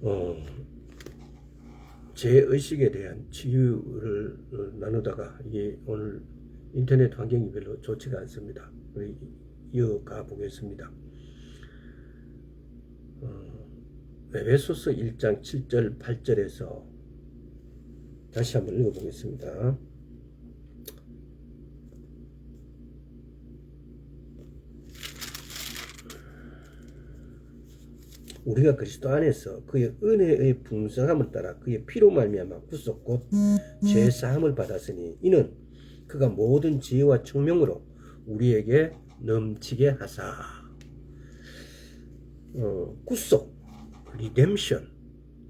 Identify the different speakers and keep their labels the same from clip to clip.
Speaker 1: 어, 제 의식에 대한 치유를 나누다가 이게 오늘 인터넷 환경이 별로 좋지가 않습니다. 우리 이어가 보겠습니다. 에베소서 1장 7절 8절에서 다시 한번 읽어보겠습니다. 우리가 그리스도 안에서 그의 은혜의 풍성함을 따라 그의 피로 말미암아 구속 곧 죄 사함을 받았으니 이는 그가 모든 지혜와 청명으로 우리에게 넘치게 하사. 구속, 리뎀션,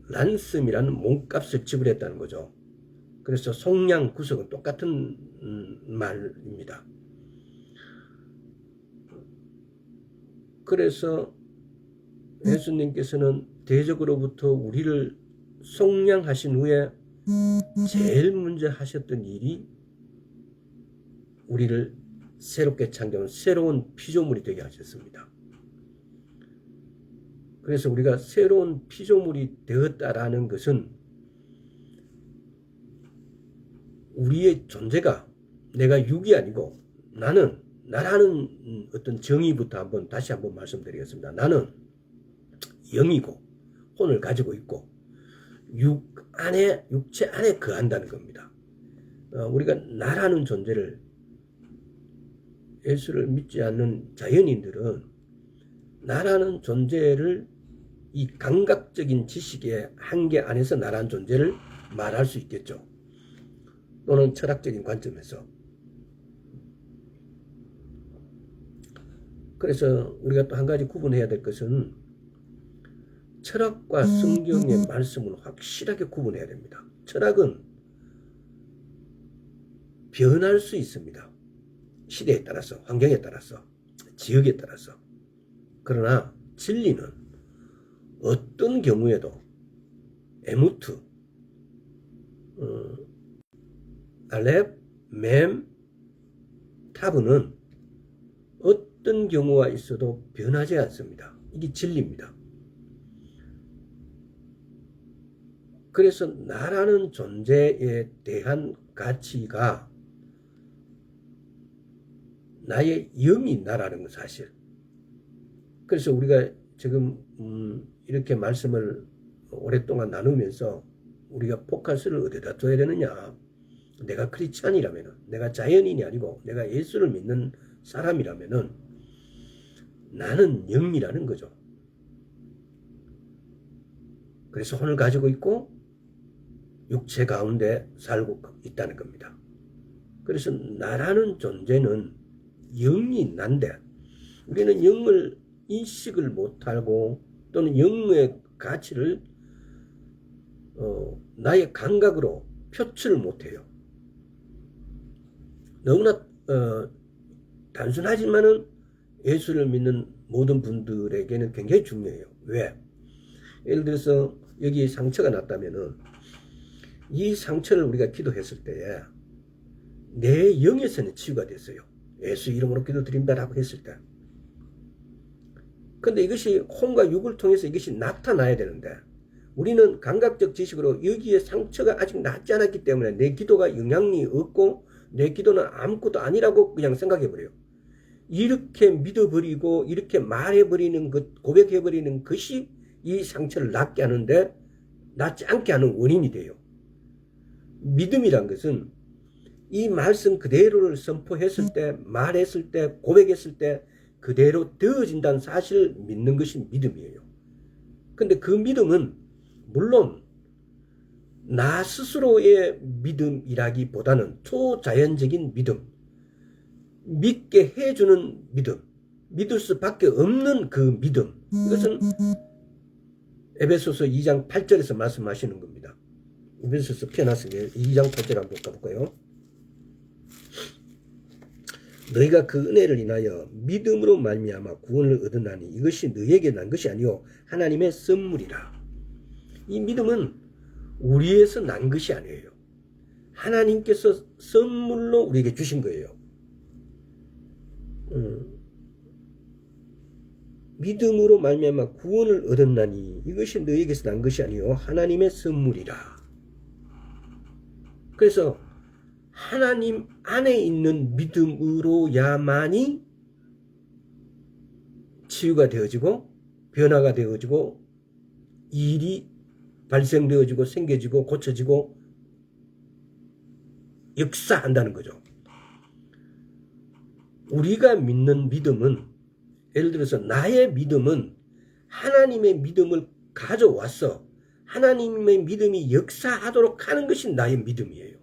Speaker 1: 란섬이라는 몸값을 지불했다는 거죠. 그래서 속량, 구속은 똑같은 말입니다. 그래서 예수님께서는 대적으로부터 우리를 속량하신 후에 제일 먼저 하셨던 일이 우리를 새롭게 창조한 새로운 피조물이 되게 하셨습니다. 그래서 우리가 새로운 피조물이 되었다라는 것은 우리의 존재가 내가 육이 아니고 나라는 어떤 정의부터 다시 한번 말씀드리겠습니다. 나는 영이고 혼을 가지고 있고 육체 안에 거한다는 겁니다. 우리가 나라는 존재를 예수를 믿지 않는 자연인들은 나라는 존재를 이 감각적인 지식의 한계 안에서 나라는 존재를 말할 수 있겠죠. 또는 철학적인 관점에서. 그래서 우리가 또 한 가지 구분해야 될 것은 철학과 성경의 말씀은 확실하게 구분해야 됩니다. 철학은 변할 수 있습니다. 시대에 따라서, 환경에 따라서, 지역에 따라서. 그러나 진리는 어떤 경우에도 에무트, 알렙, 맴, 타브는 어떤 경우가 있어도 변하지 않습니다. 이게 진리입니다. 그래서 나라는 존재에 대한 가치가 나의 영이 나라는 건 사실. 그래서 우리가 지금 이렇게 말씀을 오랫동안 나누면서 우리가 포커스를 어디다 둬야 되느냐. 내가 크리스찬이라면, 내가 자연인이 아니고 내가 예수를 믿는 사람이라면 나는 영이라는 거죠. 그래서 혼을 가지고 있고 육체 가운데 살고 있다는 겁니다. 그래서 나라는 존재는 영이 난데 우리는 영을 인식을 못하고 또는 영의 가치를 나의 감각으로 표출을 못해요. 너무나 단순하지만은 예수를 믿는 모든 분들에게는 굉장히 중요해요. 왜? 예를 들어서 여기 상처가 났다면은 이 상처를 우리가 기도했을 때에 내 영에서는 치유가 됐어요. 예수 이름으로 기도드립니다라고 했을 때. 근데 이것이 혼과 육을 통해서 이것이 나타나야 되는데 우리는 감각적 지식으로 여기에 상처가 아직 낫지 않았기 때문에 내 기도가 영향이 없고 내 기도는 아무것도 아니라고 그냥 생각해버려요. 이렇게 믿어버리고 이렇게 말해버리는 것, 고백해버리는 것이 이 상처를 낫게 하는데 낫지 않게 하는 원인이 돼요. 믿음이란 것은 이 말씀 그대로를 선포했을 때, 말했을 때, 고백했을 때 그대로 되어진다는 사실을 믿는 것이 믿음이에요. 근데 그 믿음은 물론 나 스스로의 믿음이라기보다는 초자연적인 믿음, 믿게 해주는 믿음, 믿을 수밖에 없는 그 믿음, 이것은 에베소서 2장 8절에서 말씀하시는 겁니다. 에베소서 펴놨으니 2장 8절 한번 가볼까요? 너희가 그 은혜를 인하여 믿음으로 말미암아 구원을 얻으나니 이것이 너희에게 난 것이 아니요 하나님의 선물이라. 이 믿음은 우리에서 난 것이 아니에요. 하나님께서 선물로 우리에게 주신 거예요. 믿음으로 말미암아 구원을 얻었나니 이것이 너에게서 난 것이 아니요 하나님의 선물이라. 그래서 하나님 안에 있는 믿음으로야만이 치유가 되어지고 변화가 되어지고 일이 발생되어지고 생겨지고 고쳐지고 역사한다는 거죠. 우리가 믿는 믿음은, 예를 들어서 나의 믿음은 하나님의 믿음을 가져와서 하나님의 믿음이 역사하도록 하는 것이 나의 믿음이에요.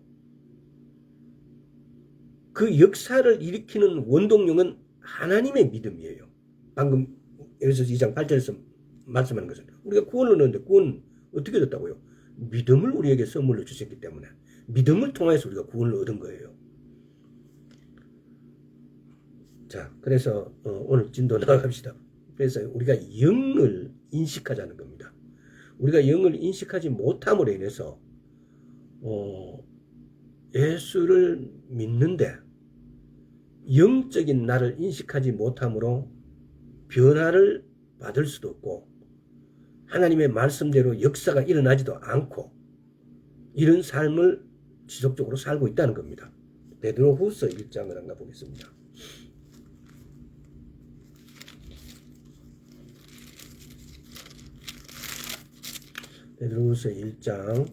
Speaker 1: 그 역사를 일으키는 원동력은 하나님의 믿음이에요. 방금 에베소 2장 8절에서 말씀하는 것은 우리가 구원을 얻는데 구원 어떻게 얻었다고요? 믿음을 우리에게 선물로 주셨기 때문에 믿음을 통해서 우리가 구원을 얻은 거예요. 자, 그래서 오늘 진도 나아갑시다. 그래서 우리가 영을 인식하자는 겁니다. 우리가 영을 인식하지 못함으로 인해서 예수를 믿는데 영적인 나를 인식하지 못함으로 변화를 받을 수도 없고 하나님의 말씀대로 역사가 일어나지도 않고 이런 삶을 지속적으로 살고 있다는 겁니다. 베드로후서 1장을 한가 보겠습니다. 베드로후서 1장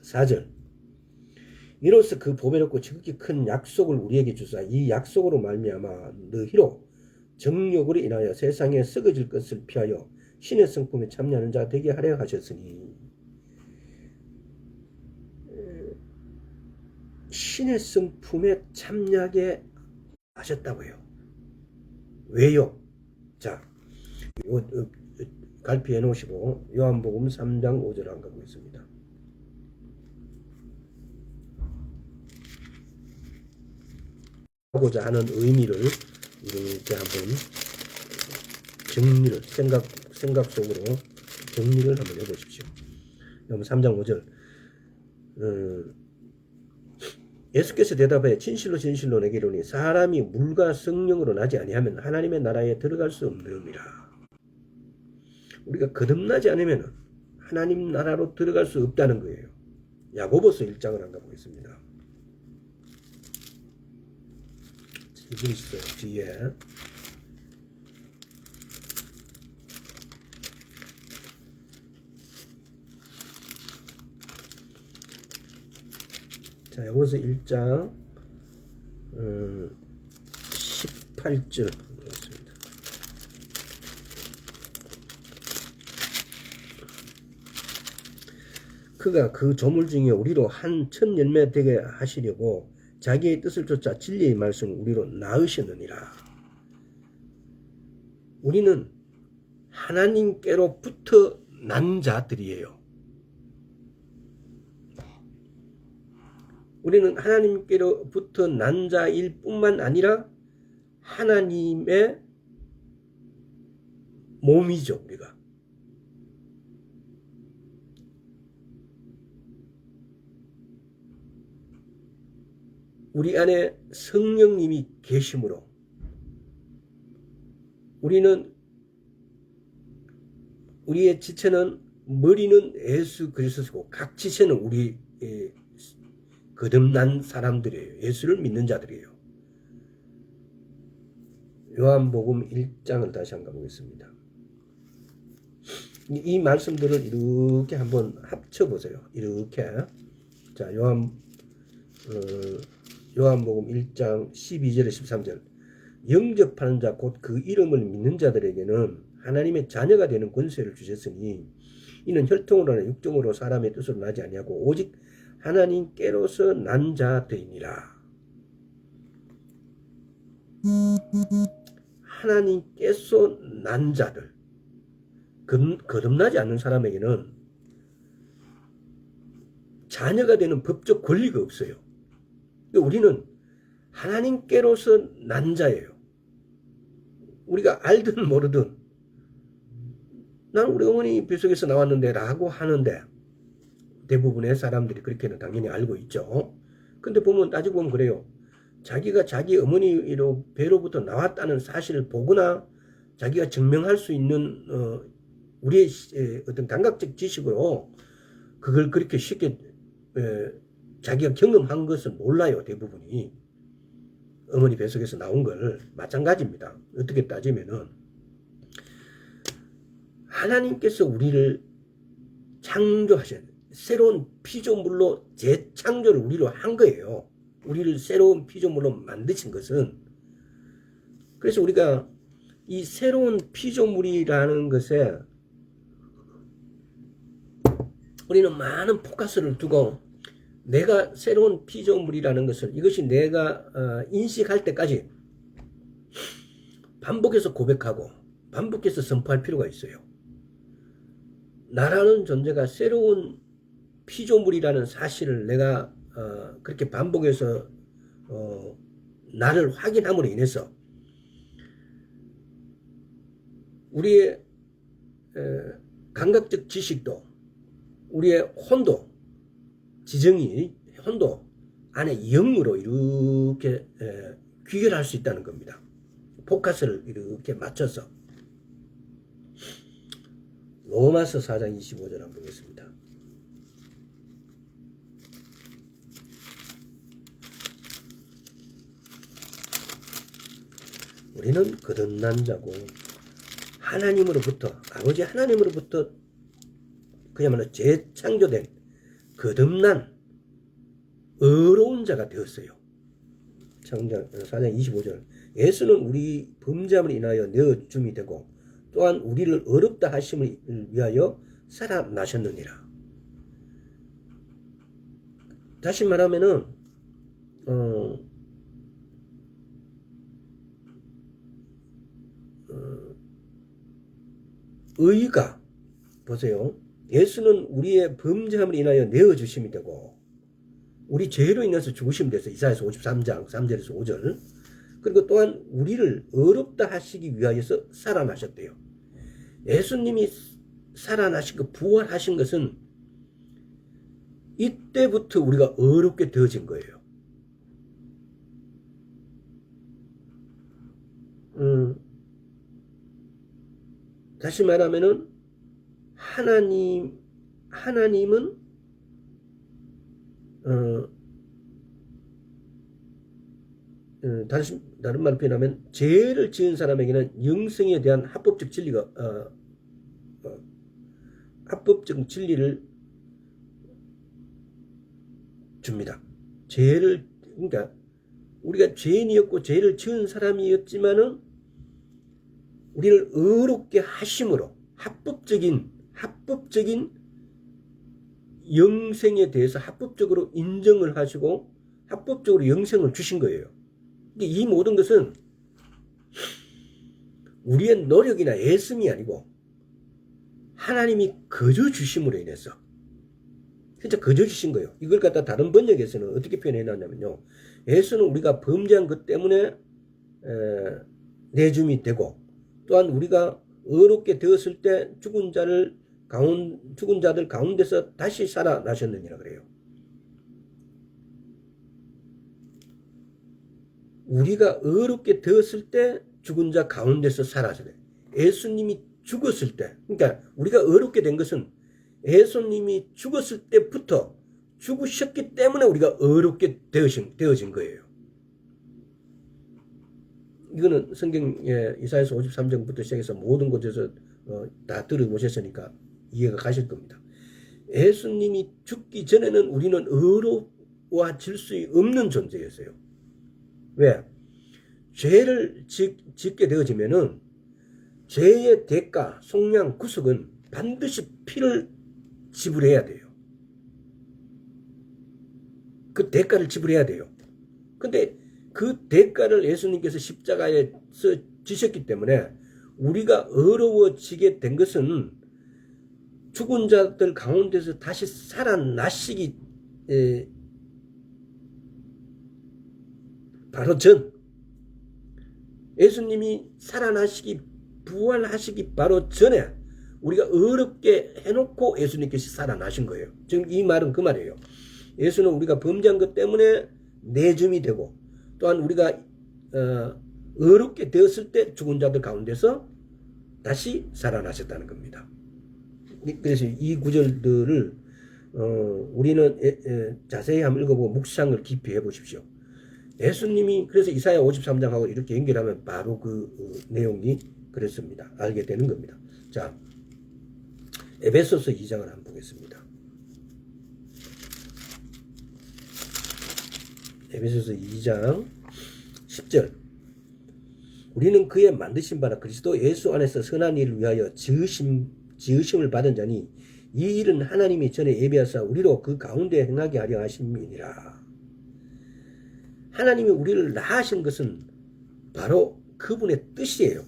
Speaker 1: 4절. 이로써 그 보배롭고 지극히 큰 약속을 우리에게 주사 이 약속으로 말미암아 너희로 정욕으로 인하여 세상에 썩어질 것을 피하여 신의 성품에 참여하는 자 되게 하려 하셨으니. 신의 성품에 참여하게 하셨다고요. 왜요? 자, 갈피해 놓으시고 요한복음 3장 5절 안 가고 있습니다. 하고자 하는 의미를 이렇게 한번 정리를 생각 속으로 정리를 한번 해보십시오. 그럼 3장 5절 예수께서 대답하여 진실로 진실로 내게 이르노니 사람이 물과 성령으로 나지 아니하면 하나님의 나라에 들어갈 수 없느니라. 우리가 거듭나지 않으면 하나님 나라로 들어갈 수 없다는 거예요. 야고보서 1장을 한가 보겠습니다. 여기 있어요. 뒤에. 자, 야고보서 1장 18절 보겠습니다. 그가 그 조물 중에 우리로 한 천 열매 되게 하시려고 자기의 뜻을 쫓아 진리의 말씀을 우리로 낳으셨느니라. 우리는 하나님께로부터 난 자들이에요. 우리는 하나님께로부터 난 자일 뿐만 아니라 하나님의 몸이죠, 우리가. 우리 안에 성령님이 계심으로 우리는 우리의 지체는 머리는 예수 그리스도고 각 지체는 우리 거듭난 사람들이에요. 예수를 믿는 자들이에요. 요한복음 1장을 다시 한번 보겠습니다. 이 말씀들을 이렇게 한번 합쳐보세요. 이렇게. 자, 요한복음 1장 12절에 13절. 영접하는 자 곧 그 이름을 믿는 자들에게는 하나님의 자녀가 되는 권세를 주셨으니 이는 혈통으로나 육정으로 사람의 뜻으로 나지 아니하고 오직 하나님께로서 난 자들이니라. 하나님께서 난 자들, 거듭나지 않는 사람에게는 자녀가 되는 법적 권리가 없어요. 우리는 하나님께로서 난 자예요. 우리가 알든 모르든 나는 우리 어머니 뱃속에서 나왔는데 라고 하는데 대부분의 사람들이 그렇게는 당연히 알고 있죠. 근데 따지고 보면 그래요. 자기가 자기 어머니로 배로부터 나왔다는 사실을 보거나 자기가 증명할 수 있는 우리의 어떤 감각적 지식으로 그걸 그렇게 쉽게 자기가 경험한 것을 몰라요. 대부분이 어머니 뱃속에서 나온 걸 마찬가지입니다. 어떻게 따지면은 하나님께서 우리를 창조하신 새로운 피조물로 재창조를 우리로 한 거예요. 우리를 새로운 피조물로 만드신 것은, 그래서 우리가 이 새로운 피조물이라는 것에 우리는 많은 포커스를 두고 내가 새로운 피조물이라는 것을, 이것이 내가 인식할 때까지 반복해서 고백하고 반복해서 선포할 필요가 있어요. 나라는 존재가 새로운 피조물이라는 사실을 내가 그렇게 반복해서 나를 확인함으로 인해서 우리의 감각적 지식도, 우리의 혼도, 지정이 혼도 안에 영으로 이렇게 귀결할 수 있다는 겁니다. 포커스를 이렇게 맞춰서. 로마서 4장 25절 한번 보겠습니다. 우리는 거듭난 자고 하나님으로부터, 아버지 하나님으로부터 그야말로 재창조된 거듭난 의로운 자가 되었어요. 4장 25절. 예수는 우리 범죄함을 인하여 내어줌이 되고 또한 우리를 어렵다 하심을 위하여 살아나셨느니라. 다시 말하면은 의가, 보세요. 예수는 우리의 범죄함을 인하여 내어주심이 되고 우리 죄로 인해서 죽으심이 돼서 이사야서 53장 3절에서 5절. 그리고 또한 우리를 어렵다 하시기 위하여서 살아나셨대요. 예수님이 살아나신 그 부활하신 것은 이때부터 우리가 어렵게 되어진 거예요. 다시 말하면은 하나님은 다른 말로 표현하면 죄를 지은 사람에게는 영생에 대한 합법적 진리가 합법적 진리를 줍니다. 그러니까 우리가 죄인이었고 죄를 지은 사람이었지만은 우리를 의롭게 하심으로 합법적인 영생에 대해서 합법적으로 인정을 하시고 합법적으로 영생을 주신 거예요. 이 모든 것은 우리의 노력이나 애씀이 아니고 하나님이 거저 주심으로 인해서 진짜 거저 주신 거예요. 이걸 갖다 다른 번역에서는 어떻게 표현해 놨냐면요. 예수는 우리가 범죄한 것 때문에 내줌이 되고 또한 우리가 의롭게 되었을 때 죽은 자들 가운데서 다시 살아나셨느니라 그래요. 우리가 의롭게 되었을 때 죽은 자 가운데서 살아나셨어요. 예수님이 죽었을 때, 그러니까 우리가 의롭게 된 것은 예수님이 죽었을 때부터 죽으셨기 때문에 우리가 의롭게 되어진 거예요. 이거는 성경에 이사야서 53장부터 시작해서 모든 곳에서 다 들어보셨으니까 이해가 가실 겁니다. 예수님이 죽기 전에는 우리는 의로워질 수 없는 존재였어요. 왜? 죄를 짓게 되어지면은 죄의 대가, 속량, 구속은 반드시 피를 지불해야 돼요. 그 대가를 지불해야 돼요. 근데 그 대가를 예수님께서 십자가에서 지셨기 때문에 우리가 의로워지게 된 것은 죽은 자들 가운데서 다시 살아나시기 바로 전, 예수님이 살아나시기 부활하시기 바로 전에 우리가 의롭게 해놓고 예수님께서 살아나신 거예요. 지금 이 말은 그 말이에요. 예수는 우리가 범죄한 것 때문에 내줌이 되고 또한 우리가 의롭게 되었을 때 죽은 자들 가운데서 다시 살아나셨다는 겁니다. 그래서 이 구절들을 우리는 자세히 한번 읽어보고 묵상을 깊이 해보십시오. 예수님이 그래서 이사야 53장하고 이렇게 연결하면 바로 그 내용이 그렇습니다. 알게 되는 겁니다. 자, 에베소서 2장을 한번 보겠습니다. 에베소서 2장 10절. 우리는 그의 만드신 바라 그리스도 예수 안에서 선한 일을 위하여 지으심을 받은 자니 이 일은 하나님이 전에 예비하사 우리로 그 가운데 행하게 하려 하심이니라. 하나님이 우리를 낳으신 것은 바로 그분의 뜻이에요.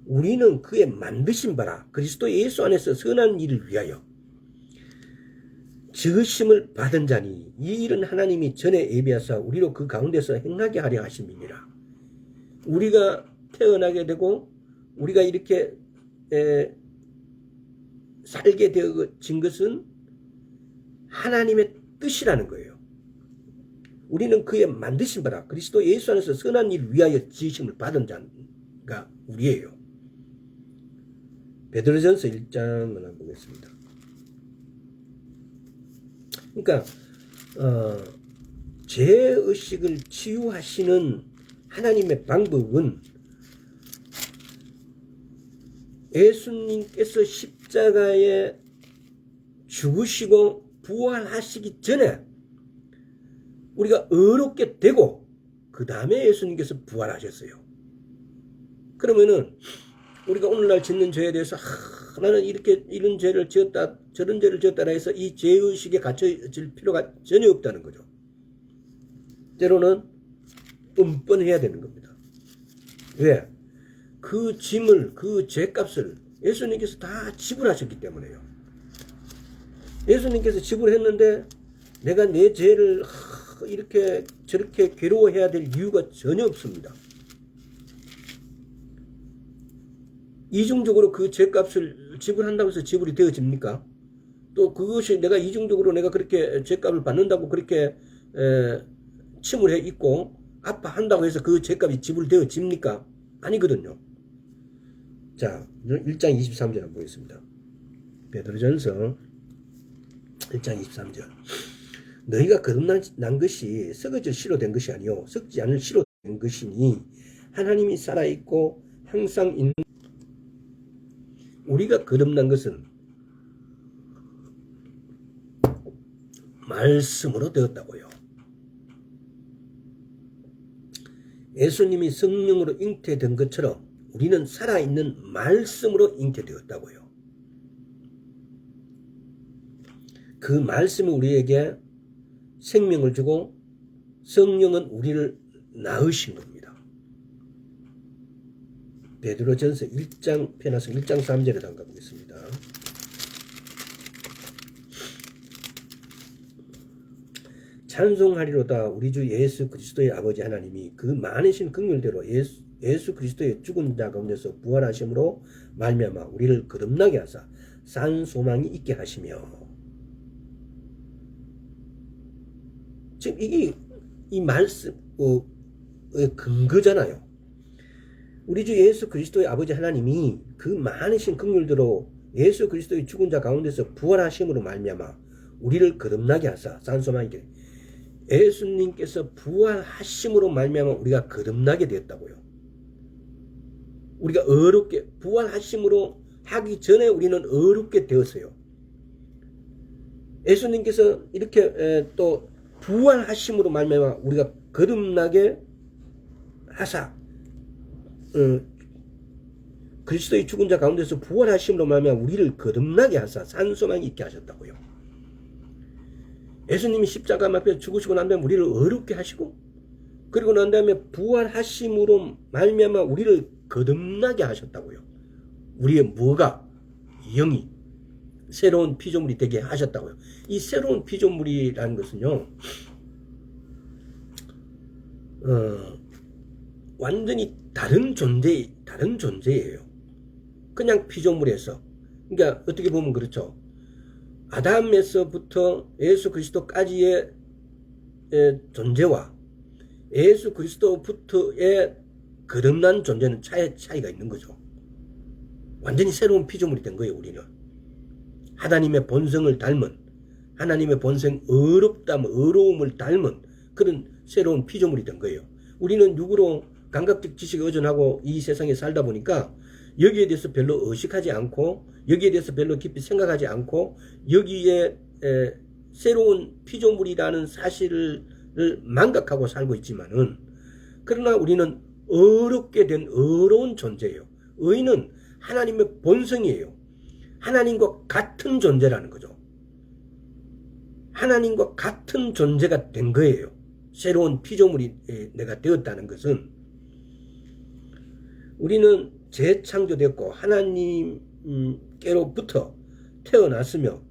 Speaker 1: 우리는 그의 만드신 바라 그리스도 예수 안에서 선한 일을 위하여 지으심을 받은 자니 이 일은 하나님이 전에 예비하사 우리로 그 가운데서 행하게 하려 하심이니라. 우리가 태어나게 되고 우리가 이렇게 살게 되어진 것은 하나님의 뜻이라는 거예요. 우리는 그의 만드신 바라 그리스도 예수 안에서 선한 일을 위하여 지으심을 받은 자가 우리예요. 베드로전서 1장을 한번 보겠습니다. 그러니까 죄의식을 치유하시는 하나님의 방법은 예수님께서 십자가에 죽으시고 부활하시기 전에 우리가 의롭게 되고 그 다음에 예수님께서 부활하셨어요. 그러면은 우리가 오늘날 짓는 죄에 대해서 나는 이런 죄를 지었다 저런 죄를 지었다라 해서 이 죄의식에 갇혀질 필요가 전혀 없다는 거죠. 때로는 뻔뻔해야 되는 겁니다. 왜? 그 짐을, 그 죄값을 예수님께서 다 지불하셨기 때문에요. 예수님께서 지불했는데 내가 내 죄를 이렇게 저렇게 괴로워해야 될 이유가 전혀 없습니다. 이중적으로 그 죄값을 지불한다고 해서 지불이 되어집니까? 또 그것이 내가 이중적으로 내가 그렇게 죄값을 받는다고 그렇게 침울해 있고 아파한다고 해서 그 죄값이 지불되어집니까? 아니거든요. 자, 1장 23절 한번 보겠습니다. 베드로전서 1장 23절. 너희가 거듭난 것이 썩어져 씨로 된 것이 아니요 썩지 않을 씨로 된 것이니 하나님이 살아있고 항상 있는. 우리가 거듭난 것은 말씀으로 되었다고요. 예수님이 성령으로 잉태된 것처럼 우리는 살아있는 말씀으로 잉태되었다고요. 그 말씀이 우리에게 생명을 주고 성령은 우리를 낳으신 겁니다. 베드로전서 1장 펴나서 1장 3절에 담가 보겠습니다. 찬송하리로다 우리 주 예수 그리스도의 아버지 하나님이 그 많으신 긍휼대로 예수 그리스도의 죽은 자 가운데서 부활하심으로 말미암아 우리를 거듭나게 하사 산 소망이 있게 하시며. 지금 이게 이 말씀의 근거잖아요. 우리 주 예수 그리스도의 아버지 하나님이 그 많으신 긍휼대로 예수 그리스도의 죽은 자 가운데서 부활하심으로 말미암아 우리를 거듭나게 하사 산 소망이 있게. 예수님께서 부활하심으로 말미암아 우리가 거듭나게 되었다고요. 우리가 의롭게 부활하심으로 하기 전에 우리는 의롭게 되었어요. 예수님께서 이렇게 또 부활하심으로 말미암아 우리가 거듭나게 하사 그리스도의 죽은 자 가운데서 부활하심으로 말미암아 우리를 거듭나게 하사 산 소망이 있게 하셨다고요. 예수님이 십자가 앞에 죽으시고 난 다음에 우리를 의롭게 하시고 그리고 난 다음에 부활하심으로 말미암아 우리를 거듭나게 하셨다고요. 우리의 뭐가? 영이 새로운 피조물이 되게 하셨다고요. 이 새로운 피조물이라는 것은요 완전히 다른 존재예요. 그냥 피조물에서. 그러니까 어떻게 보면 그렇죠. 아담에서부터 예수 그리스도까지의 존재와 예수 그리스도부터의 거듭난 존재는 차이가 있는 거죠. 완전히 새로운 피조물이 된 거예요. 우리는 하나님의 본성을 닮은, 하나님의 본성 어로움을 닮은 그런 새로운 피조물이 된 거예요. 우리는 육으로 감각적 지식에 의존하고 이 세상에 살다 보니까 여기에 대해서 별로 의식하지 않고, 여기에 대해서 별로 깊이 생각하지 않고, 여기에 새로운 피조물이라는 사실을 망각하고 살고 있지만은, 그러나 우리는 어렵게 된 어려운 존재예요. 의인은 하나님의 본성이에요. 하나님과 같은 존재라는 거죠. 하나님과 같은 존재가 된 거예요. 새로운 피조물이 내가 되었다는 것은, 우리는 재창조됐고 하나님께로부터 태어났으며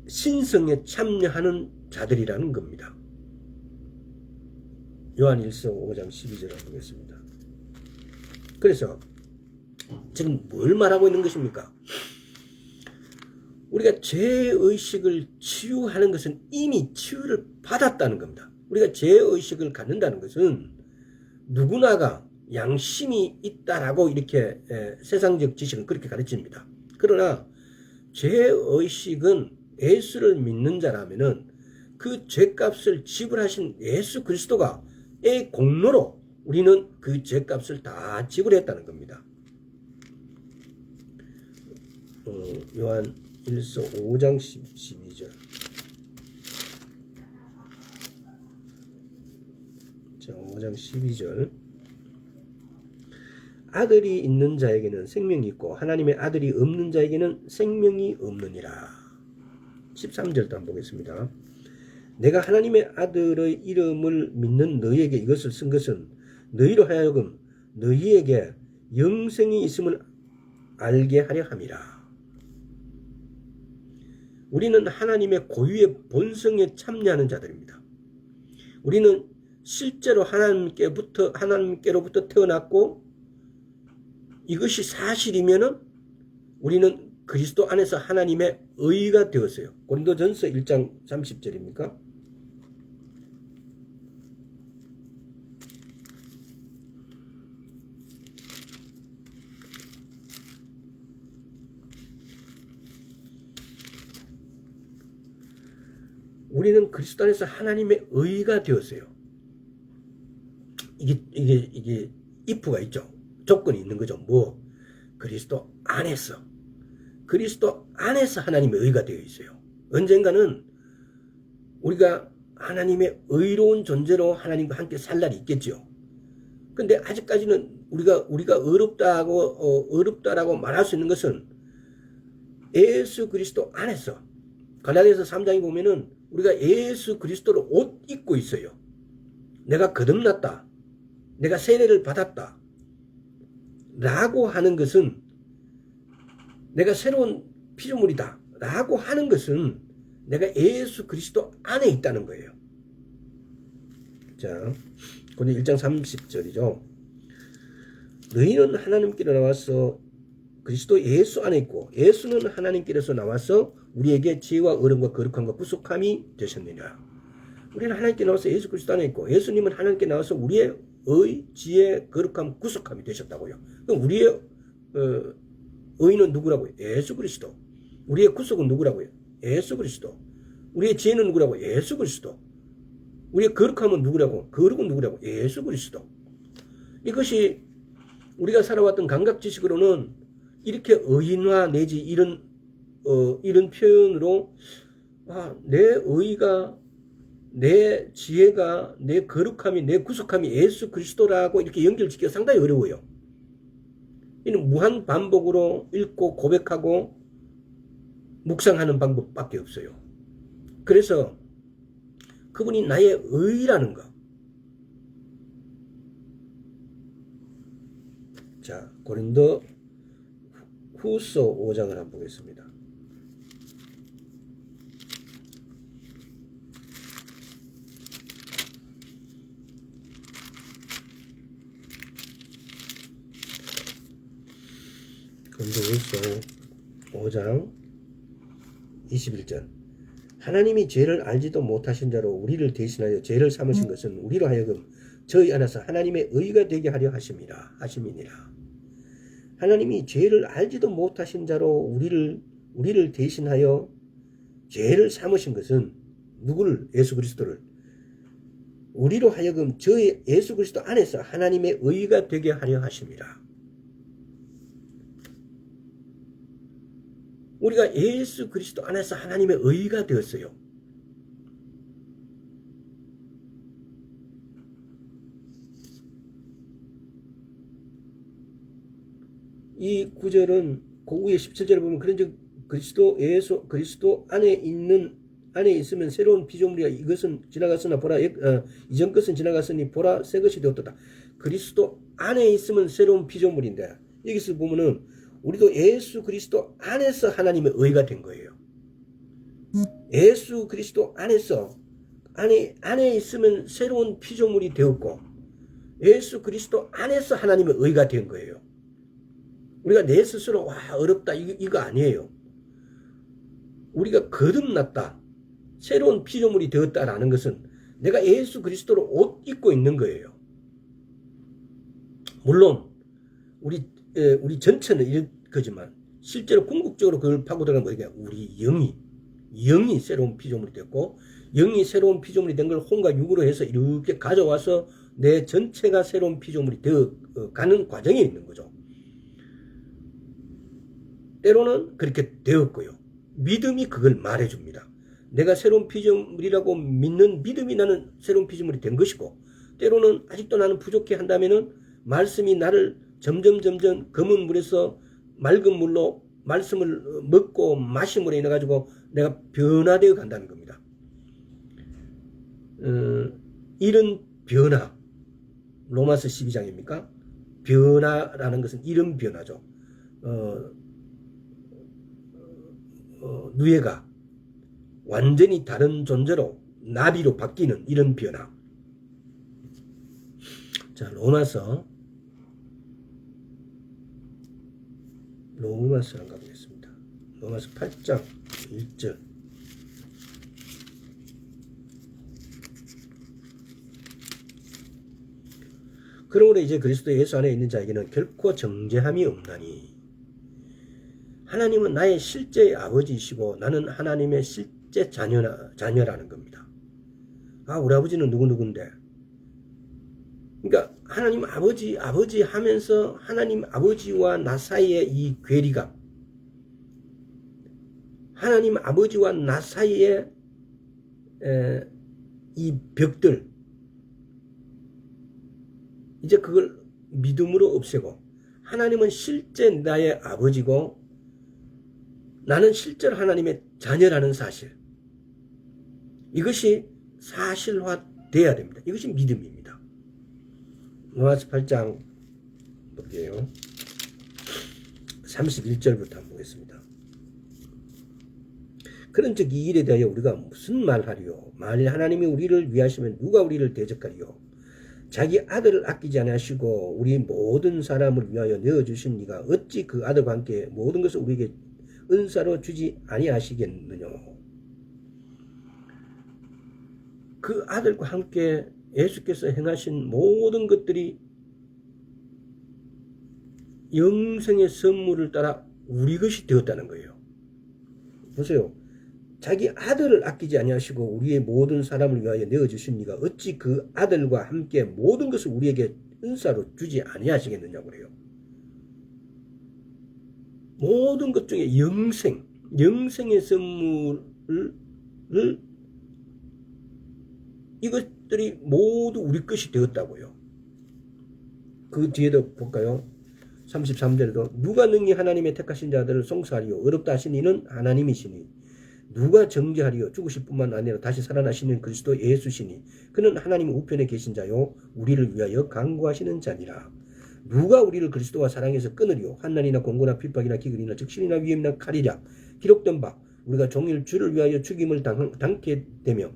Speaker 1: 신성에 참여하는 자들이라는 겁니다. 요한일서 5장 12절을 보겠습니다. 그래서 지금 뭘 말하고 있는 것입니까? 우리가 죄의식을 치유하는 것은 이미 치유를 받았다는 겁니다. 우리가 죄의식을 갖는다는 것은 누구나가 양심이 있다라고 이렇게 세상적 지식은 그렇게 가르칩니다. 그러나 죄의식은 예수를 믿는 자라면은 그 죄값을 지불하신 예수 그리스도가 의 공로로 우리는 그 죄값을 다 지불했다는 겁니다. 요한 1서 5장 12절. 자, 5장 12절. 아들이 있는 자에게는 생명이 있고 하나님의 아들이 없는 자에게는 생명이 없느니라. 13절도 한번 보겠습니다. 내가 하나님의 아들의 이름을 믿는 너희에게 이것을 쓴 것은 너희로 하여금 너희에게 영생이 있음을 알게 하려 함이라. 우리는 하나님의 고유의 본성에 참여하는 자들입니다. 우리는 실제로 하나님께로부터 태어났고, 이것이 사실이면은 우리는 그리스도 안에서 하나님의 의가 되었어요. 고린도전서 1장 30절입니까? 우리는 그리스도 안에서 하나님의 의가 되었어요. 이게 if가 있죠. 조건이 있는 거죠. 뭐? 그리스도 안에서 하나님의 의가 되어 있어요. 언젠가는 우리가 하나님의 의로운 존재로 하나님과 함께 살 날이 있겠죠. 근데 아직까지는 우리가 어렵다라고 말할 수 있는 것은 예수 그리스도 안에서, 갈라디아서 3장에 보면은 우리가 예수 그리스도를 옷 입고 있어요. 내가 거듭났다, 내가 세례를 받았다 라고 하는 것은, 내가 새로운 피조물이다 라고 하는 것은 내가 예수 그리스도 안에 있다는 거예요. 자, 고린도 1장 30절이죠. 너희는 하나님께로 나와서 그리스도 예수 안에 있고 예수는 하나님께로서 나와서 우리에게 지혜와 의로움과 거룩함과 구속함이 되셨느니라. 우리는 하나님께 나와서 예수 그리스도 안에 있고 예수님은 하나님께 나와서 우리의 지혜, 거룩함, 구속함이 되셨다고요. 그럼 우리의 의는 누구라고요? 예수 그리스도. 우리의 구속은 누구라고요? 예수 그리스도. 우리의 지혜는 누구라고? 예수 그리스도. 우리의 거룩함은 누구라고? 거룩은 누구라고? 예수 그리스도. 이것이 우리가 살아왔던 감각 지식으로는 이렇게 의인화 내지 이런 표현으로 내 의가, 내 지혜가, 내 거룩함이, 내 구속함이 예수 그리스도라고 이렇게 연결짓기가 상당히 어려워요. 이는 무한 반복으로 읽고 고백하고 묵상하는 방법밖에 없어요. 그래서 그분이 나의 의라는 것. 자, 고린도 후서 5장을 한번 보겠습니다. 고린도 후서 5장 21절. 하나님이 죄를 알지도 못하신 자로 우리를 대신하여 죄를 삼으신 것은 우리로 하여금 저희 안에서 하나님의 의가 되게 하려 하심이니라. 하나님이 죄를 알지도 못하신 자로 우리를 대신하여 죄를 삼으신 것은 누구를? 예수 그리스도를. 우리로 하여금 저의 예수 그리스도 안에서 하나님의 의가 되게 하려 하십니다. 우리가 예수 그리스도 안에서 하나님의 의가 되었어요. 이 구절은 그 위에 17절에 보면 그런즉 예수 그리스도 안에 있으면 새로운 피조물이야. 이것은 지나갔으나 보라, 이전 것은 지나갔으니 보라 새 것이 되었도다. 그리스도 안에 있으면 새로운 피조물인데, 여기서 보면은 우리도 예수 그리스도 안에서 하나님의 의가 된 거예요. 예수 그리스도 안에 있으면 새로운 피조물이 되었고, 예수 그리스도 안에서 하나님의 의가 된 거예요. 우리가 내 스스로 어렵다 이거 아니에요. 우리가 거듭났다, 새로운 피조물이 되었다라는 것은 내가 예수 그리스도로 옷 입고 있는 거예요. 물론 우리 전체는 이런 거지만 실제로 궁극적으로 그걸 파고 들어가면 뭐냐, 우리 영이 새로운 피조물이 됐고, 영이 새로운 피조물이 된 걸 혼과 육으로 해서 이렇게 가져와서 내 전체가 새로운 피조물이 되어 가는 과정에 있는 거죠. 때로는 그렇게 되었고요. 믿음이 그걸 말해줍니다. 내가 새로운 피조물이라고 믿는 믿음이 나는 새로운 피조물이 된 것이고, 때로는 아직도 나는 부족해 한다면은 말씀이 나를 점점 검은 물에서 맑은 물로 말씀을 먹고 마심으로 인해 가지고 내가 변화되어 간다는 겁니다. 이런 변화, 로마서 12장입니까? 변화라는 것은 이런 변화죠. 누에가 완전히 다른 존재로 나비로 바뀌는 이런 변화. 자, 로마서 가보겠습니다. 로마서 8장 1절. 그러므로 이제 그리스도 예수 안에 있는 자에게는 결코 정죄함이 없나니, 하나님은 나의 실제 아버지이시고 나는 하나님의 실제 자녀라는 겁니다. 우리 아버지는 누구인데? 그러니까 하나님 아버지 하면서 하나님 아버지와 나 사이의 이 괴리감, 하나님 아버지와 나 사이의 이 벽들, 이제 그걸 믿음으로 없애고, 하나님은 실제 나의 아버지고 나는 실제로 하나님의 자녀라는 사실, 이것이 사실화돼야 됩니다. 이것이 믿음입니다. 로마서 8장 볼게요. 31절부터 한번 보겠습니다. 그런즉 이 일에 대하여 우리가 무슨 말하리요? 만일 하나님이 우리를 위하시면 누가 우리를 대적하리요? 자기 아들을 아끼지 아니하시고 우리 모든 사람을 위하여 내어주신 이가 어찌 그 아들과 함께 모든 것을 우리에게 은사로 주지 아니하시겠느냐? 그 아들과 함께 예수께서 행하신 모든 것들이 영생의 선물을 따라 우리 것이 되었다는 거예요. 보세요. 자기 아들을 아끼지 아니하시고 우리의 모든 사람을 위하여 내어주신 이가 어찌 그 아들과 함께 모든 것을 우리에게 은사로 주지 아니하시겠느냐고 그래요. 모든 것 중에 영생의 선물을 이것들이 모두 우리 것이 되었다고요. 그 뒤에도 볼까요? 33절에도 누가 능히 하나님의 택하신 자들을 송사하리요? 어렵다 하신 이는 하나님이시니 누가 정죄하리요? 죽으실 뿐만 아니라 다시 살아나시는 그리스도 예수시니 그는 하나님 우편에 계신 자요 우리를 위하여 간구하시는 자니라. 누가 우리를 그리스도와 사랑해서 끊으리요? 환난이나 공고나 핍박이나 기근이나 적신이나 위험이나 칼이랴. 기록된 바 우리가 종일 주를 위하여 죽임을 당케 되며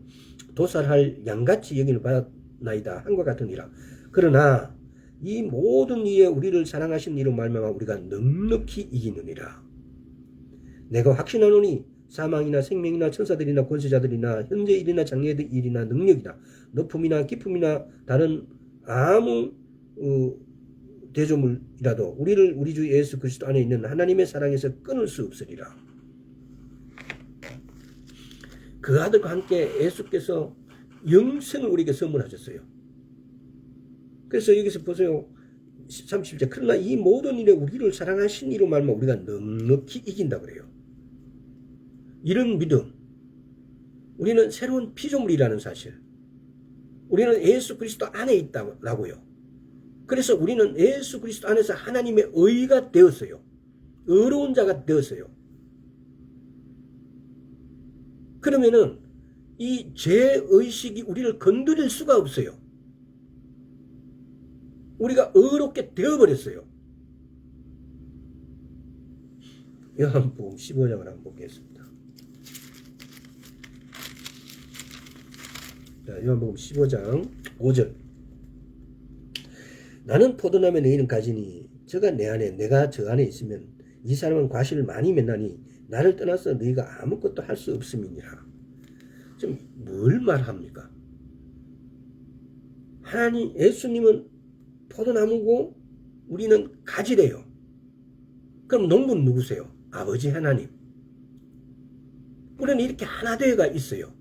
Speaker 1: 도살할 양같이 여김을 받았나이다 한과 같으니라. 그러나 이 모든 이에 우리를 사랑하신 이로 말미암아 우리가 넉넉히 이기느니라. 내가 확신하노니 사망이나 생명이나 천사들이나 권세자들이나 현재 일이나 장래 일이나 능력이나 높음이나 깊음이나 다른 아무 대조물이라도 우리를 우리 주 예수 그리스도 안에 있는 하나님의 사랑에서 끊을 수 없으리라. 그 아들과 함께 예수께서 영생을 우리에게 선물하셨어요. 그래서 여기서 보세요. 30절. 그러나 이 모든 일에 우리를 사랑하신 이로 말미암아 우리가 넉넉히 이긴다 그래요. 이런 믿음. 우리는 새로운 피조물이라는 사실. 우리는 예수 그리스도 안에 있다라고요. 그래서 우리는 예수 그리스도 안에서 하나님의 의가 되었어요. 의로운 자가 되었어요. 그러면은 이 죄의식이 우리를 건드릴 수가 없어요. 우리가 의롭게 되어버렸어요. 요한복음 15장을 한번 보겠습니다. 자, 요한복음 15장 5절. 나는 포도나무에 너희는 가지니 저가 내 안에 내가 저 안에 있으면 이 사람은 과실을 많이 맺나니 나를 떠나서 너희가 아무것도 할 수 없음이니라. 지금 뭘 말합니까? 하나님 예수님은 포도나무고 우리는 가지래요. 그럼 농부는 누구세요? 아버지 하나님. 우리는 이렇게 하나 되어가 있어요.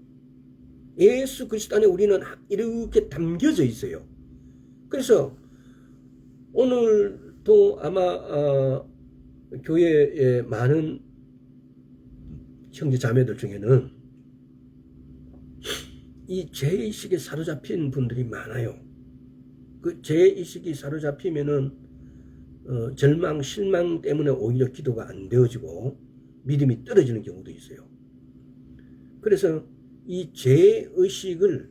Speaker 1: 예수 그리스도 안에 우리는 이렇게 담겨져 있어요. 그래서 오늘도 아마 교회의 많은 형제 자매들 중에는 이 죄의식에 사로잡힌 분들이 많아요. 그 죄의식이 사로잡히면은 절망, 실망 때문에 오히려 기도가 안 되어지고 믿음이 떨어지는 경우도 있어요. 그래서 이 죄의식을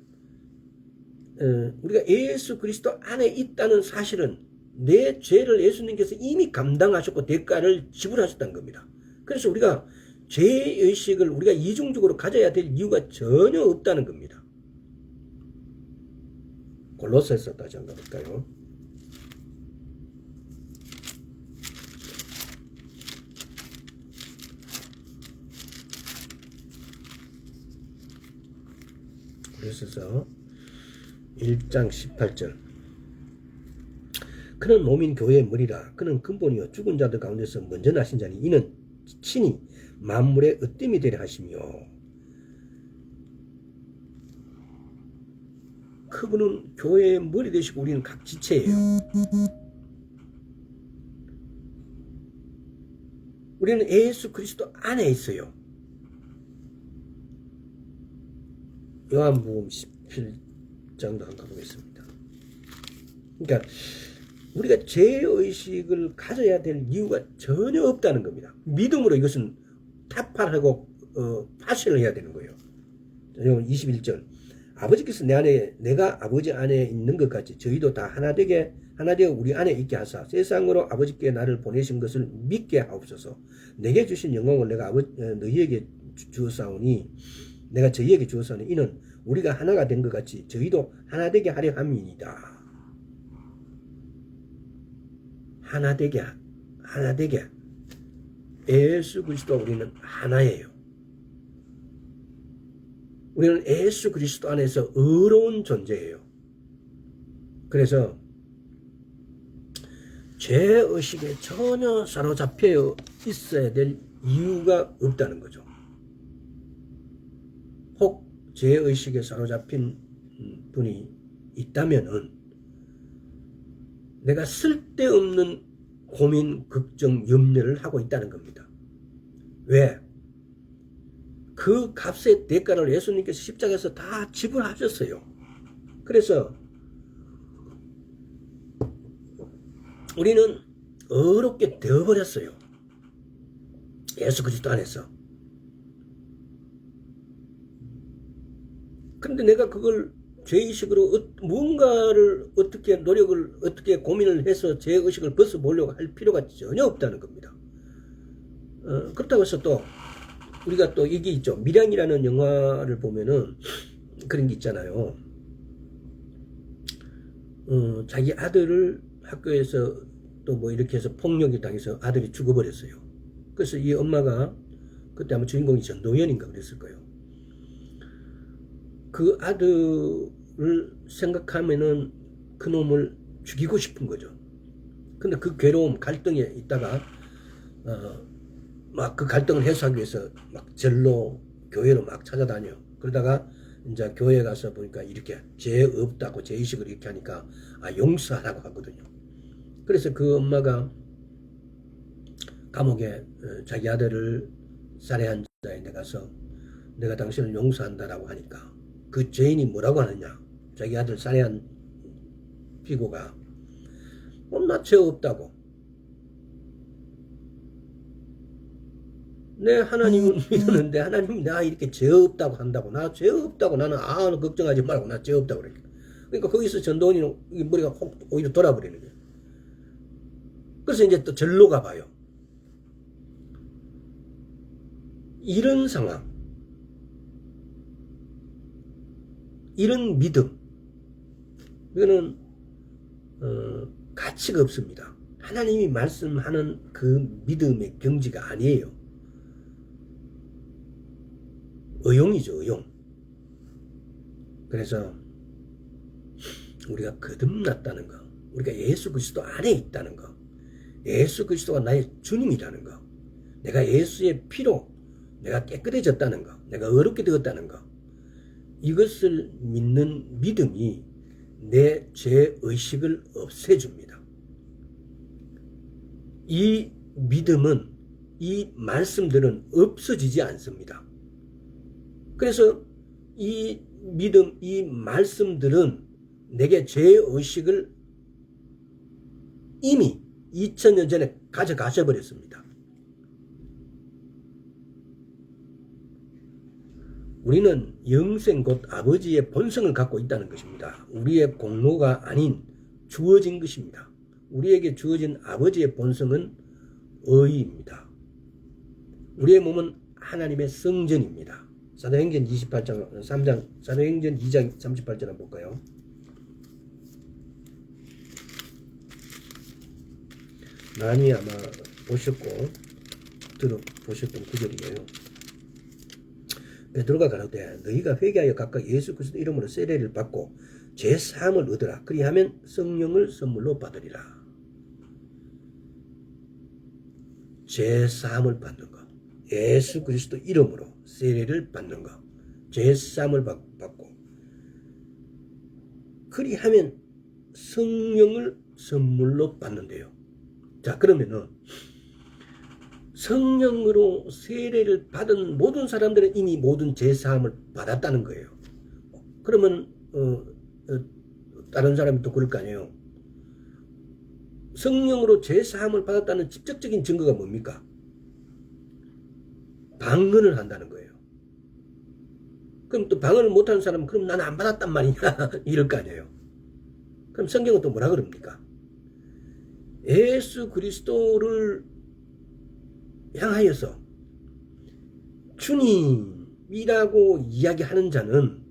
Speaker 1: 우리가 예수 그리스도 안에 있다는 사실은 내 죄를 예수님께서 이미 감당하셨고 대가를 지불하셨다는 겁니다. 그래서 우리가 죄의식을 우리가 이중적으로 가져야 될 이유가 전혀 없다는 겁니다. 골로새서 다시 한번 볼까요? 골로새서 1장 18절. 그는 몸인 교회의 머리라. 그는 근본이요 죽은 자들 가운데서 먼저 나신 자니 이는 친히 만물의 으뜸이 되려 하시며 그분은 교회의 머리 되시고 우리는 각 지체예요. 우리는 예수 그리스도 안에 있어요. 요한복음 17장도 한번 가보겠습니다. 그러니까 우리가 죄의식을 가져야 될 이유가 전혀 없다는 겁니다. 믿음으로 이것은 타파하고 파쇄를 해야 되는 거예요. 21절. 아버지께서 내 안에 내가 아버지 안에 있는 것 같이 저희도 다 하나 되어 우리 안에 있게 하사 세상으로 아버지께 나를 보내신 것을 믿게 하옵소서. 내게 주신 영광을 내가 너희에게 주었사오니 내가 저희에게 주었사오니 이는 우리가 하나가 된 것 같이 저희도 하나 되게 하려 함이니이다. 하나 되게 예수 그리스도 우리는 하나예요. 우리는 예수 그리스도 안에서 의로운 존재예요. 그래서 죄의식에 전혀 사로잡혀 있어야 될 이유가 없다는 거죠. 혹 죄의식에 사로잡힌 분이 있다면은 내가 쓸데없는 고민, 걱정, 염려를 하고 있다는 겁니다. 왜? 그 값의 대가를 예수님께서 십자가에서 다 지불하셨어요. 그래서 우리는 의롭게 되어버렸어요. 예수 그리스도 안에서. 그런데 내가 그걸 죄의식으로 무언가를 어떻게 노력을 어떻게 고민을 해서 죄의식을 벗어보려고 할 필요가 전혀 없다는 겁니다. 그렇다고 해서 또 우리가 또 이게 있죠. 밀양이라는 영화를 보면은 그런 게 있잖아요. 자기 아들을 학교에서 또 뭐 이렇게 해서 폭력이 당해서 아들이 죽어버렸어요. 그래서 이 엄마가 그때 아마 주인공이 전도연인가 그랬을 거예요. 그 아들을 생각하면은 그 놈을 죽이고 싶은 거죠. 근데 그 괴로움, 갈등에 있다가 막 그 갈등을 해소하기 위해서 막 절로 교회로 막 찾아다녀. 그러다가 이제 교회 가서 보니까 이렇게 죄 없다고 죄의식을 이렇게 하니까 용서하라고 하거든요. 그래서 그 엄마가 감옥에 자기 아들을 살해한 자에 가서 내가 당신을 용서한다라고 하니까 그 죄인이 뭐라고 하느냐. 자기 아들 살해한 피고가 나 죄 없다고. 내 하나님을 믿었는데 하나님이 나 이렇게 죄 없다고 한다고. 나 죄 없다고. 나는 걱정하지 말고 나 죄 없다고 그러니까. 그러니까 거기서 전도원이는 머리가 혹 오히려 돌아버리는 거예요. 그래서 이제 또 절로 가봐요. 이런 상황, 이런 믿음, 이거는 가치가 없습니다. 하나님이 말씀하는 그 믿음의 경지가 아니에요. 의용이죠, 의용. 그래서 우리가 거듭났다는 거, 우리가 예수 그리스도 안에 있다는 거, 예수 그리스도가 나의 주님이라는 거, 내가 예수의 피로 내가 깨끗해졌다는 거, 내가 어렵게 되었다는 거, 이것을 믿는 믿음이 내 죄의식을 없애줍니다. 이 믿음은, 이 말씀들은 없어지지 않습니다. 그래서 이 믿음, 이 말씀들은 내게 죄의식을 이미 2000년 전에 가져가셔 버렸습니다. 우리는 영생 곧 아버지의 본성을 갖고 있다는 것입니다. 우리의 공로가 아닌 주어진 것입니다. 우리에게 주어진 아버지의 본성은 의입니다. 우리의 몸은 하나님의 성전입니다. 사도행전 28장 3장 사도행전 2장 38절 한번 볼까요? 많이 아마 보셨고 들어보셨던 구절이에요. 베드로가 가로되 너희가 회개하여 각각 예수 그리스도 이름으로 세례를 받고 죄 사함을 얻으라. 그리하면 성령을 선물로 받으리라. 죄 사함을 받는 것, 예수 그리스도 이름으로 세례를 받는 것, 죄 사함을 받고 그리하면 성령을 선물로 받는데요. 자, 그러면은 성령으로 세례를 받은 모든 사람들은 이미 모든 죄사함을 받았다는 거예요. 그러면 다른 사람이 또 그럴 거 아니에요. 성령으로 죄사함을 받았다는 직접적인 증거가 뭡니까? 방언을 한다는 거예요. 그럼 또 방언을 못하는 사람은 그럼 나는 안 받았단 말이냐 이럴 거 아니에요. 그럼 성경은 또 뭐라 그럽니까? 예수 그리스도를 향하여서 주님이라고 이야기하는 자는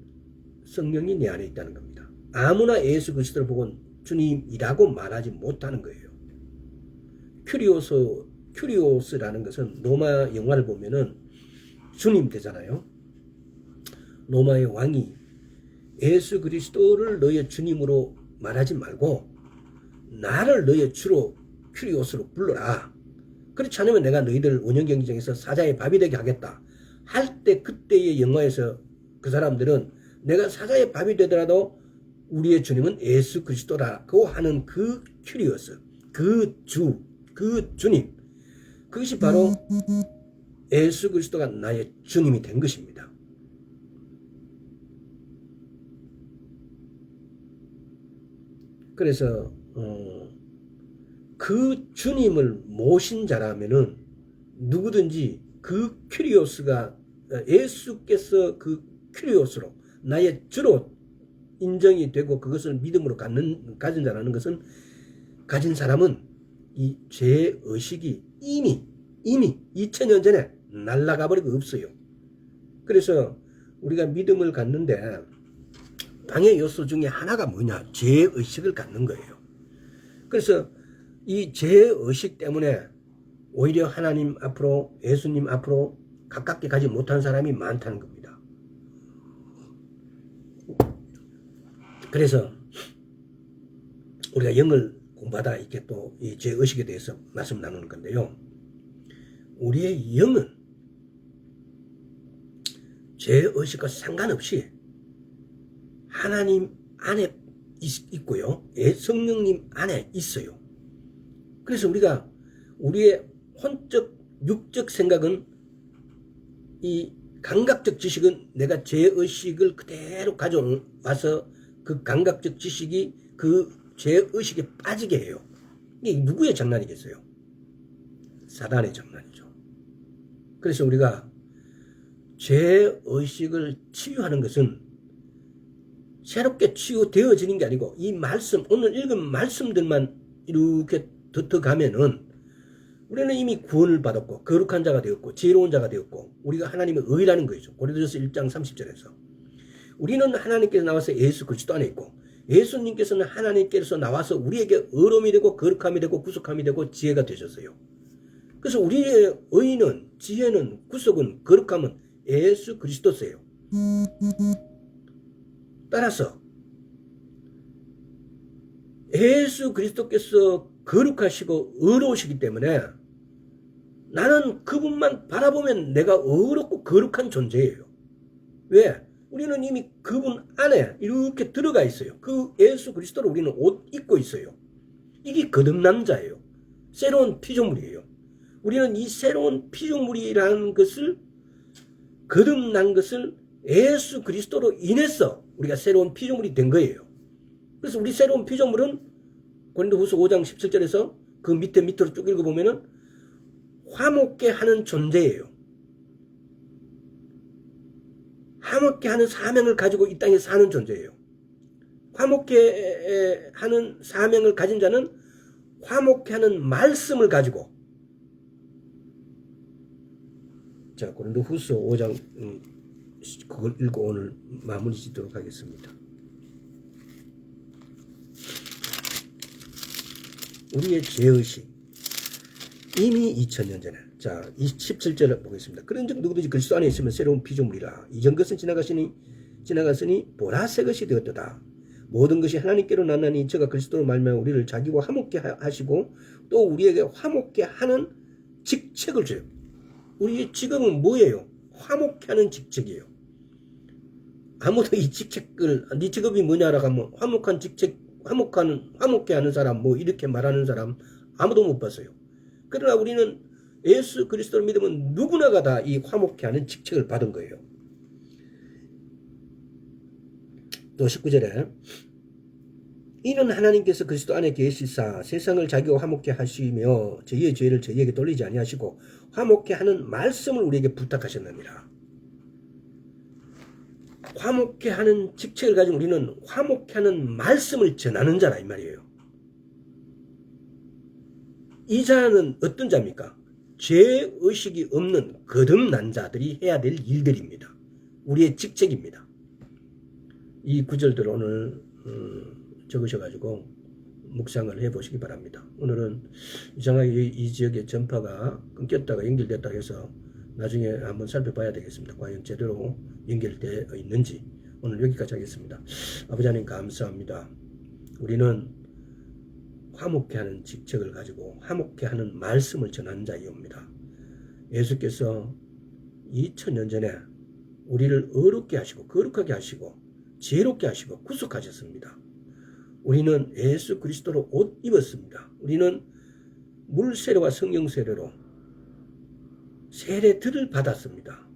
Speaker 1: 성령이 내 안에 있다는 겁니다. 아무나 예수 그리스도를 보고 주님이라고 말하지 못하는 거예요. 큐리오스라는 것은 로마 영화를 보면은 주님 되잖아요. 로마의 왕이 예수 그리스도를 너의 주님으로 말하지 말고 나를 너의 주로 큐리오스로 불러라. 그렇지 않으면 내가 너희들 원형 경쟁에서 사자의 밥이 되게 하겠다 할 때 그때의 영화에서 그 사람들은 내가 사자의 밥이 되더라도 우리의 주님은 예수 그리스도라고 하는 그 큐리오스, 그 주, 그 주님, 그것이 바로 예수 그리스도가 나의 주님이 된 것입니다. 그래서 그 주님을 모신 자라면은 누구든지 그 큐리오스가 예수께서 그 큐리오스로 나의 주로 인정이 되고 그것을 믿음으로 가진 자라는 것은 가진 사람은 이 죄의식이 이미 2000년 전에 날아가 버리고 없어요. 그래서 우리가 믿음을 갖는데 방해 요소 중에 하나가 뭐냐? 죄의식을 갖는 거예요. 그래서 이 죄의식 때문에 오히려 하나님 앞으로 예수님 앞으로 가깝게 가지 못한 사람이 많다는 겁니다. 그래서 우리가 영을 공부하다 이렇게 또 이 죄의식에 대해서 말씀 나누는 건데요. 우리의 영은 죄의식과 상관없이 하나님 안에 있고요. 성령님 안에 있어요. 그래서 우리가 우리의 혼적 육적 생각은 이 감각적 지식은 내가 죄의식을 그대로 가져와서 그 감각적 지식이 그 죄의식에 빠지게 해요. 이게 누구의 장난이겠어요? 사단의 장난이죠. 그래서 우리가 죄의식을 치유하는 것은 새롭게 치유되어지는 게 아니고 이 말씀, 오늘 읽은 말씀들만 이렇게 덧가면은 우리는 이미 구원을 받았고 거룩한 자가 되었고 지혜로운 자가 되었고 우리가 하나님의 의라는 거죠. 고린도전서 1장 30절에서 우리는 하나님께서 나와서 예수 그리스도 안에 있고 예수님께서는 하나님께서 나와서 우리에게 의로움이 되고 거룩함이 되고 구속함이 되고 지혜가 되셨어요. 그래서 우리의 의는 지혜는 구속은 거룩함은 예수 그리스도세요. 따라서 예수 그리스도께서 거룩하시고 의로우시기 때문에 나는 그분만 바라보면 내가 의롭고 거룩한 존재예요. 왜? 우리는 이미 그분 안에 이렇게 들어가 있어요. 그 예수 그리스도를 우리는 옷 입고 있어요. 이게 거듭남자예요. 새로운 피조물이에요. 우리는 이 새로운 피조물이라는 것을 거듭난 것을 예수 그리스도로 인해서 우리가 새로운 피조물이 된 거예요. 그래서 우리 새로운 피조물은 고린도후서 5장 17절에서 그 밑으로 쭉 읽어보면은 화목케 하는 존재예요. 화목케 하는 사명을 가지고 이 땅에 사는 존재예요. 화목케 하는 사명을 가진 자는 화목케 하는 말씀을 가지고 자 고린도후서 5장 그걸 읽고 오늘 마무리 짓도록 하겠습니다. 우리의 죄의식 이미 2000년 전에 자 17절을 보겠습니다. 그런즉 누구든지 그리스도 안에 있으면 새로운 피조물이라 이전 것은 지나갔으니 보라새 것이 되었도다. 모든 것이 하나님께로 났나니 저가 그리스도로 말미암아 우리를 자기와 화목케 하시고 또 우리에게 화목케 하는 직책을 줘요. 우리의 직업은 뭐예요? 화목케 하는 직책이에요. 아무도 이 직책을 네 직업이 뭐냐라고 하면 화목한 직책 화목케 하는 사람 뭐 이렇게 말하는 사람 아무도 못 봤어요. 그러나 우리는 예수 그리스도를 믿으면 누구나가 다 이 화목케 하는 직책을 받은 거예요. 또 19절에 이는 하나님께서 그리스도 안에 계시사 세상을 자기와 화목케 하시며 저희의 죄를 저희에게 돌리지 아니하시고 화목케 하는 말씀을 우리에게 부탁하셨느니라. 화목케 하는 직책을 가진 우리는 화목케 하는 말씀을 전하는 자라 이 말이에요. 이 자는 어떤 자입니까? 죄의식이 없는 거듭난 자들이 해야 될 일들입니다. 우리의 직책입니다. 이 구절들 오늘 적으셔가지고 묵상을 해보시기 바랍니다. 오늘은 이상하게 이 지역의 전파가 끊겼다가 연결됐다 해서 나중에 한번 살펴봐야 되겠습니다. 과연 제대로 연결되어 있는지. 오늘 여기까지 하겠습니다. 아버지 하나님 감사합니다. 우리는 화목케 하는 직책을 가지고 화목케 하는 말씀을 전하는 자이옵니다. 예수께서 2000년 전에 우리를 의롭게 하시고 거룩하게 하시고 지혜롭게 하시고 구속하셨습니다. 우리는 예수 그리스도로 옷 입었습니다. 우리는 물 세례와 성령 세례로 세례들을 받았습니다.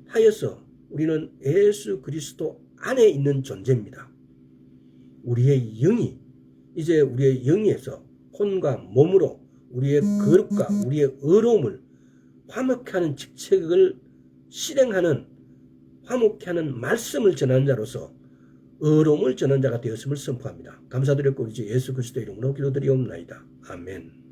Speaker 1: 하여서 우리는 예수 그리스도 안에 있는 존재입니다. 우리의 영이 이제 우리의 영에서 혼과 몸으로 우리의 거룩과 우리의 의로움을 화목케 하는 직책을 실행하는 화목케 하는 말씀을 전하는 자로서 의로움을 전하는 자가 되었음을 선포합니다. 감사드렸고 이제 예수 그리스도 이름으로 기도드리옵나이다. 아멘.